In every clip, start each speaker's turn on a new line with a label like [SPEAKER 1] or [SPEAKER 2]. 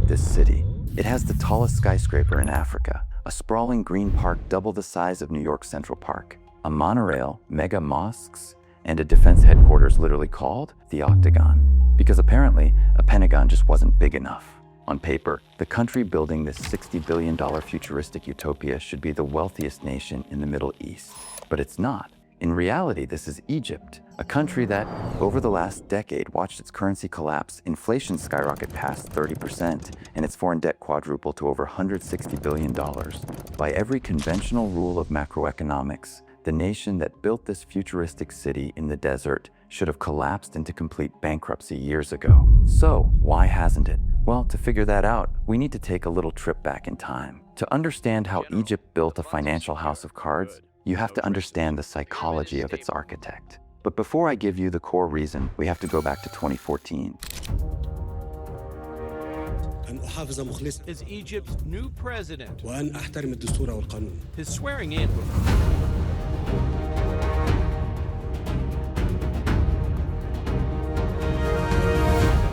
[SPEAKER 1] built this city. It has the tallest skyscraper in Africa, a sprawling green park double the size of New York Central Park, a monorail, mega mosques, and a defense headquarters literally called the Octagon. Because apparently, a Pentagon just wasn't big enough. On paper, the country building this $60 billion futuristic utopia should be the wealthiest nation in the Middle East. But it's not. In reality, this is Egypt, a country that, over the last decade, watched its currency collapse, inflation skyrocket past 30%, and its foreign debt quadruple to over $160 billion. By every conventional rule of macroeconomics, the nation that built this futuristic city in the desert should have collapsed into complete bankruptcy years ago. So, why hasn't it? Well, to figure that out, we need to take a little trip back in time. To understand how Egypt built a financial house of cards, you have to understand the psychology of its architect. But before I give you the core reason, we have to go back to 2014.
[SPEAKER 2] Is Egypt's new president.
[SPEAKER 3] والقانون.
[SPEAKER 2] His swearing in.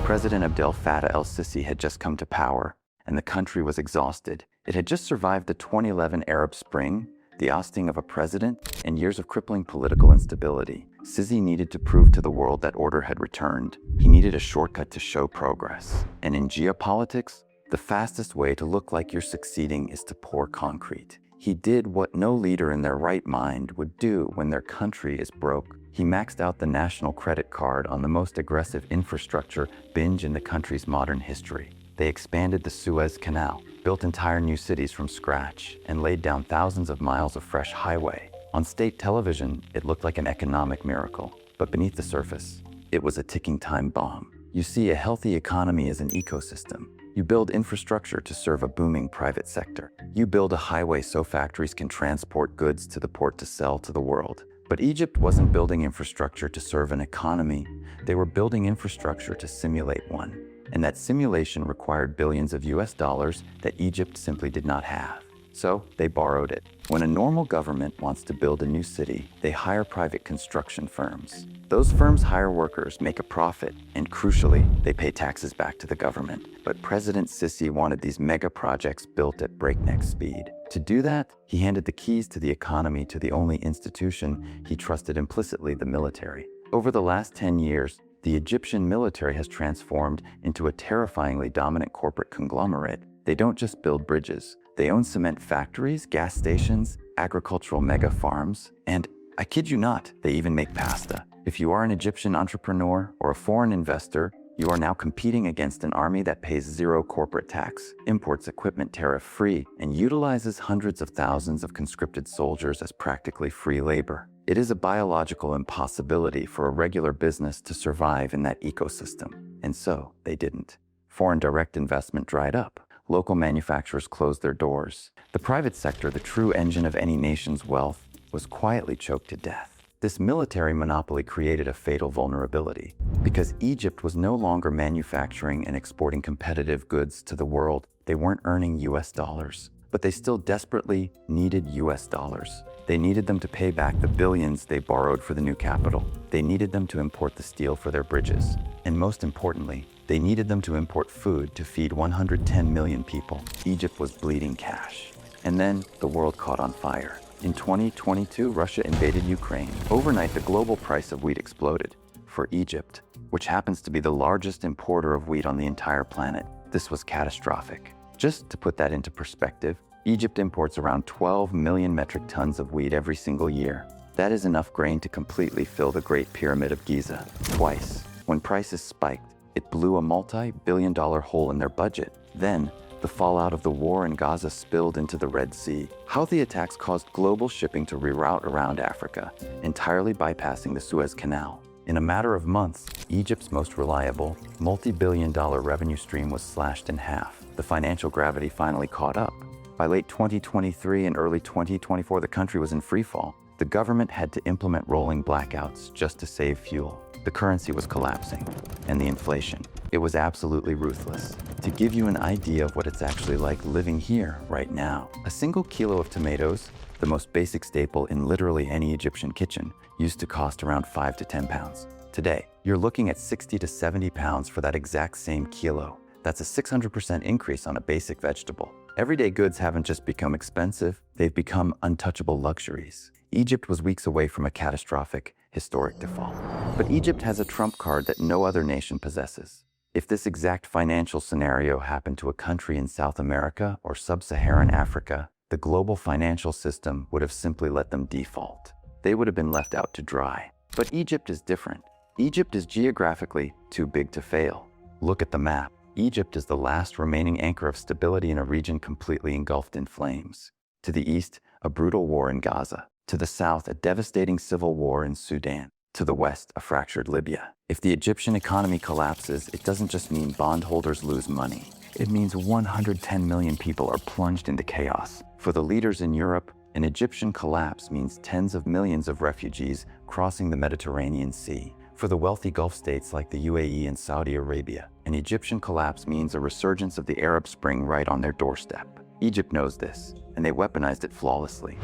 [SPEAKER 1] President Abdel Fattah el-Sisi had just come to power, and the country was exhausted. It had just survived the 2011 Arab Spring, the ousting of a president, and years of crippling political instability. Sisi needed to prove to the world that order had returned. He needed a shortcut to show progress. And in geopolitics, the fastest way to look like you're succeeding is to pour concrete. He did what no leader in their right mind would do when their country is broke. He maxed out the national credit card on the most aggressive infrastructure binge in the country's modern history. They expanded the Suez Canal, built entire new cities from scratch, and laid down thousands of miles of fresh highway. On state television, it looked like an economic miracle, but beneath the surface, it was a ticking time bomb. You see, a healthy economy is an ecosystem. You build infrastructure to serve a booming private sector. You build a highway so factories can transport goods to the port to sell to the world. But Egypt wasn't building infrastructure to serve an economy. They were building infrastructure to simulate one. And that simulation required billions of US dollars that Egypt simply did not have. So they borrowed it. When a normal government wants to build a new city, they hire private construction firms. Those firms hire workers, make a profit, and crucially, they pay taxes back to the government. But President Sisi wanted these mega projects built at breakneck speed. To do that, he handed the keys to the economy to the only institution he trusted implicitly, the military. Over the last 10 years, the Egyptian military has transformed into a terrifyingly dominant corporate conglomerate. They don't just build bridges. They own cement factories, gas stations, agricultural mega farms, and I kid you not, they even make pasta. If you are an Egyptian entrepreneur or a foreign investor, you are now competing against an army that pays zero corporate tax, imports equipment tariff-free, and utilizes hundreds of thousands of conscripted soldiers as practically free labor. It is a biological impossibility for a regular business to survive in that ecosystem. And so, they didn't. Foreign direct investment dried up. Local manufacturers closed their doors. The private sector, the true engine of any nation's wealth, was quietly choked to death. This military monopoly created a fatal vulnerability. Because Egypt was no longer manufacturing and exporting competitive goods to the world, they weren't earning US dollars. But they still desperately needed US dollars. They needed them to pay back the billions they borrowed for the new capital. They needed them to import the steel for their bridges. And most importantly, they needed them to import food to feed 110 million people. Egypt was bleeding cash. And then the world caught on fire. In 2022, Russia invaded Ukraine. Overnight, the global price of wheat exploded. For Egypt, which happens to be the largest importer of wheat on the entire planet, this was catastrophic. Just to put that into perspective, Egypt imports around 12 million metric tons of wheat every single year. That is enough grain to completely fill the Great Pyramid of Giza, twice. When prices spiked, it blew a multi-billion-dollar hole in their budget. Then, the fallout of the war in Gaza spilled into the Red Sea. Houthi attacks caused global shipping to reroute around Africa, entirely bypassing the Suez Canal. In a matter of months, Egypt's most reliable, multi-billion-dollar revenue stream was slashed in half. The financial gravity finally caught up. By late 2023 and early 2024, the country was in freefall. The government had to implement rolling blackouts just to save fuel. The currency was collapsing, and the inflation. It was absolutely ruthless. To give you an idea of what it's actually like living here right now, a single kilo of tomatoes, the most basic staple in literally any Egyptian kitchen, used to cost around 5 to 10 pounds. Today, you're looking at 60 to 70 pounds for that exact same kilo. That's a 600% increase on a basic vegetable. Everyday goods haven't just become expensive, they've become untouchable luxuries. Egypt was weeks away from a catastrophic, historic default. But Egypt has a trump card that no other nation possesses. If this exact financial scenario happened to a country in South America or sub-Saharan Africa, the global financial system would have simply let them default. They would have been left out to dry. But Egypt is different. Egypt is geographically too big to fail. Look at the map. Egypt is the last remaining anchor of stability in a region completely engulfed in flames. To the east, a brutal war in Gaza. To the south, a devastating civil war in Sudan. To the west, a fractured Libya. If the Egyptian economy collapses, it doesn't just mean bondholders lose money. It means 110 million people are plunged into chaos. For the leaders in Europe, an Egyptian collapse means tens of millions of refugees crossing the Mediterranean Sea. For the wealthy Gulf states like the UAE and Saudi Arabia, an Egyptian collapse means a resurgence of the Arab Spring right on their doorstep. Egypt knows this, and they weaponized it flawlessly.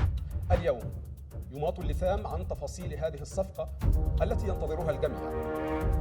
[SPEAKER 4] اليوم يماط اللثام عن تفاصيل هذه الصفقة التي ينتظرها الجميع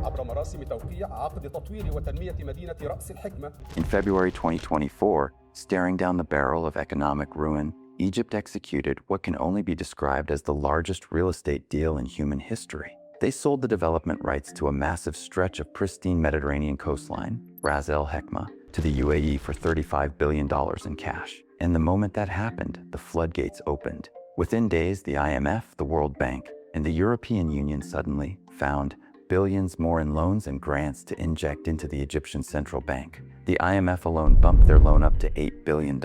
[SPEAKER 4] عبر مراسم توقيع عقد تطوير وتنمية مدينة رأس الحكمة.
[SPEAKER 1] In February 2024, staring down the barrel of economic ruin, Egypt executed what can only be described as the largest real estate deal in human history. They sold the development rights to a massive stretch of pristine Mediterranean coastline, Ras El Hekma, to the UAE for $35 billion in cash. And the moment that happened, the floodgates opened. Within days, the IMF, the World Bank, and the European Union suddenly found billions more in loans and grants to inject into the Egyptian central bank. The IMF alone bumped their loan up to $8 billion.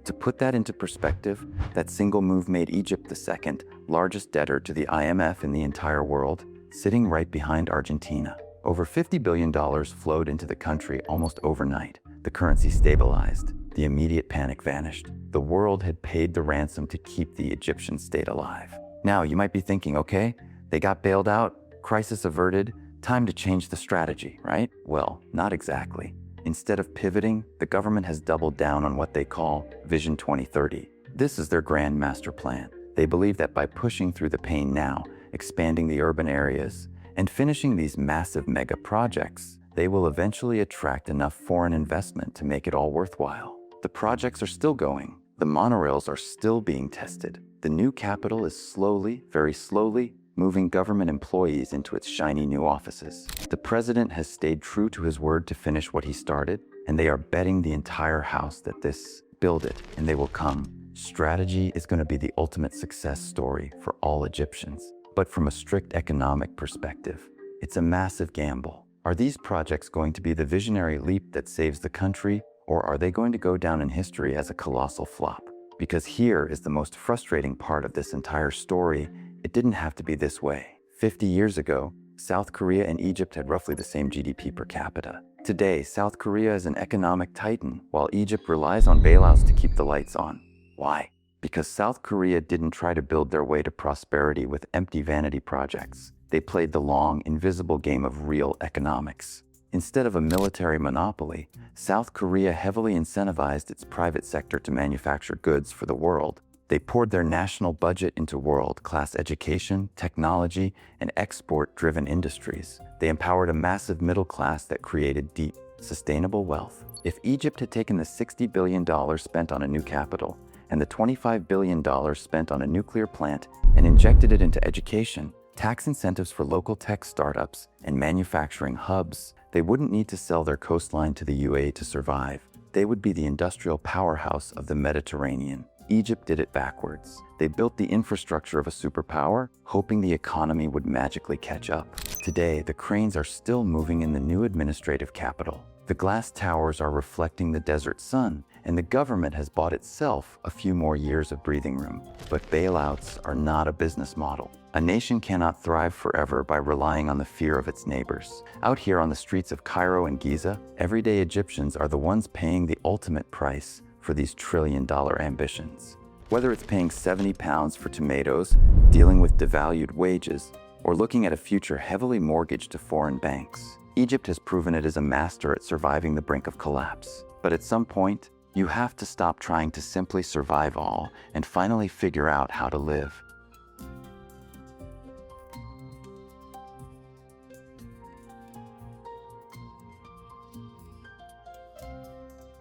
[SPEAKER 1] To put that into perspective, that single move made Egypt the second largest debtor to the IMF in the entire world, sitting right behind Argentina. Over $50 billion flowed into the country almost overnight. The currency stabilized. The immediate panic vanished. The world had paid the ransom to keep the Egyptian state alive. Now, you might be thinking, okay, they got bailed out, crisis averted, time to change the strategy, right? Well, not exactly. Instead of pivoting, the government has doubled down on what they call Vision 2030. This is their grand master plan. They believe that by pushing through the pain now, expanding the urban areas, and finishing these massive mega projects, they will eventually attract enough foreign investment to make it all worthwhile. The projects are still going. The monorails are still being tested. The new capital is slowly, very slowly, moving government employees into its shiny new offices. The president has stayed true to his word to finish what he started, and they are betting the entire house that this build it and they will come. Strategy is going to be the ultimate success story for all Egyptians. But from a strict economic perspective, it's a massive gamble. Are these projects going to be the visionary leap that saves the country, or are they going to go down in history as a colossal flop? Because here is the most frustrating part of this entire story. It didn't have to be this way. 50 years ago, South Korea and Egypt had roughly the same GDP per capita. Today, South Korea is an economic titan, while Egypt relies on bailouts to keep the lights on. Why? Because South Korea didn't try to build their way to prosperity with empty vanity projects. They played the long, invisible game of real economics. Instead of a military monopoly, South Korea heavily incentivized its private sector to manufacture goods for the world. They poured their national budget into world-class education, technology, and export-driven industries. They empowered a massive middle class that created deep, sustainable wealth. If Egypt had taken the $60 billion spent on a new capital and the $25 billion spent on a nuclear plant and injected it into education, tax incentives for local tech startups, and manufacturing hubs, they wouldn't need to sell their coastline to the UAE to survive. They would be the industrial powerhouse of the Mediterranean. Egypt did it backwards. They built the infrastructure of a superpower, hoping the economy would magically catch up. Today, the cranes are still moving in the new administrative capital. The glass towers are reflecting the desert sun, and the government has bought itself a few more years of breathing room. But bailouts are not a business model. A nation cannot thrive forever by relying on the fear of its neighbors. Out here on the streets of Cairo and Giza, everyday Egyptians are the ones paying the ultimate price for these trillion-dollar ambitions. Whether it's paying £70 for tomatoes, dealing with devalued wages, or looking at a future heavily mortgaged to foreign banks, Egypt has proven it is a master at surviving the brink of collapse. But at some point, you have to stop trying to simply survive all and finally figure out how to live.